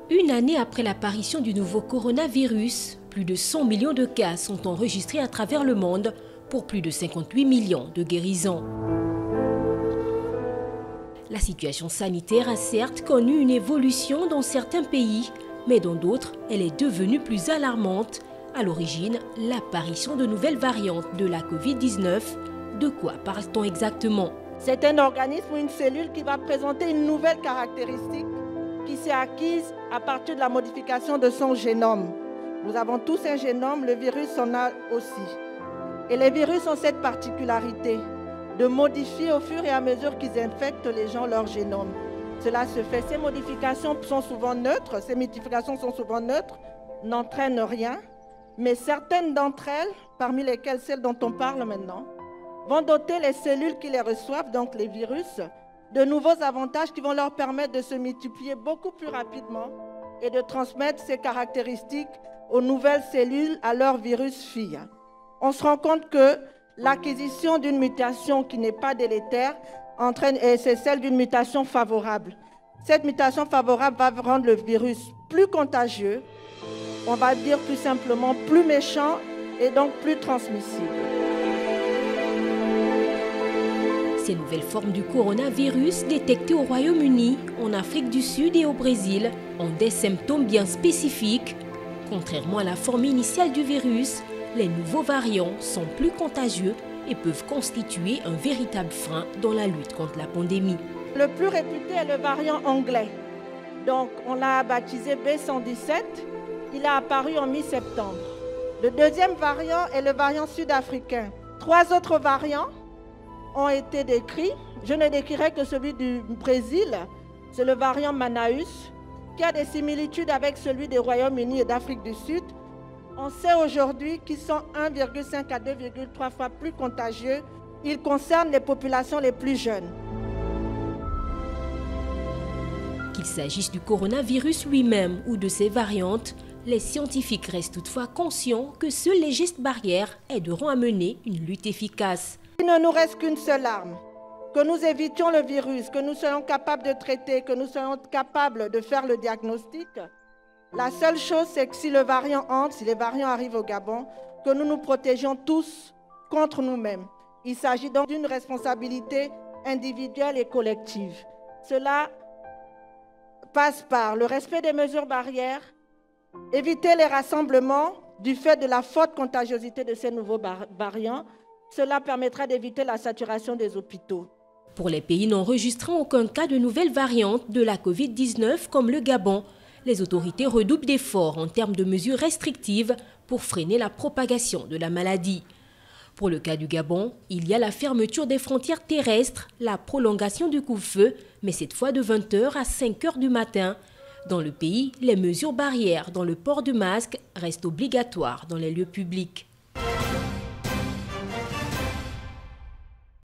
Une année après l'apparition du nouveau coronavirus, plus de 100 millions de cas sont enregistrés à travers le monde pour plus de 58 millions de guérisons. La situation sanitaire a certes connu une évolution dans certains pays, mais dans d'autres, elle est devenue plus alarmante. À l'origine, l'apparition de nouvelles variantes de la Covid-19. De quoi parle-t-on exactement? C'est un organisme ou une cellule qui va présenter une nouvelle caractéristique qui s'est acquise à partir de la modification de son génome. Nous avons tous un génome, le virus en a aussi. Et les virus ont cette particularité de modifier au fur et à mesure qu'ils infectent les gens leur génome. Cela se fait, ces modifications sont souvent neutres, n'entraînent rien, mais certaines d'entre elles, parmi lesquelles celles dont on parle maintenant, vont doter les cellules qui les reçoivent, donc les virus, de nouveaux avantages qui vont leur permettre de se multiplier beaucoup plus rapidement et de transmettre ces caractéristiques aux nouvelles cellules, à leurs virus filles. On se rend compte que l'acquisition d'une mutation qui n'est pas délétère c'est celle d'une mutation favorable. Cette mutation favorable va rendre le virus plus contagieux, on va dire plus simplement plus méchant et donc plus transmissible. Ces nouvelles formes du coronavirus détectées au Royaume-Uni, en Afrique du Sud et au Brésil ont des symptômes bien spécifiques. Contrairement à la forme initiale du virus, les nouveaux variants sont plus contagieux et peuvent constituer un véritable frein dans la lutte contre la pandémie. Le plus réputé est le variant anglais. Donc on l'a baptisé B117. Il a apparu en mi-septembre. Le deuxième variant est le variant sud-africain. 3 autres variants ont été décrits. Je ne décrirai que celui du Brésil. C'est le variant Manaus, qui a des similitudes avec celui des Royaume-Uni et d'Afrique du Sud. On sait aujourd'hui qu'ils sont 1,5 à 2,3 fois plus contagieux. Ils concernent les populations les plus jeunes. Qu'il s'agisse du coronavirus lui-même ou de ses variantes, les scientifiques restent toutefois conscients que seuls les gestes barrières aideront à mener une lutte efficace. Il ne nous reste qu'une seule arme, que nous évitions le virus, que nous soyons capables de traiter, que nous soyons capables de faire le diagnostic. La seule chose, c'est que si le variant entre, si les variants arrivent au Gabon, que nous nous protégions tous contre nous-mêmes. Il s'agit donc d'une responsabilité individuelle et collective. Cela passe par le respect des mesures barrières, éviter les rassemblements du fait de la forte contagiosité de ces nouveaux variants. Cela permettra d'éviter la saturation des hôpitaux. Pour les pays n'enregistrant aucun cas de nouvelles variantes de la Covid-19 comme le Gabon, les autorités redoublent d'efforts en termes de mesures restrictives pour freiner la propagation de la maladie. Pour le cas du Gabon, il y a la fermeture des frontières terrestres, la prolongation du couvre-feu, mais cette fois de 20h à 5h du matin. Dans le pays, les mesures barrières dans le port de masque restent obligatoires dans les lieux publics.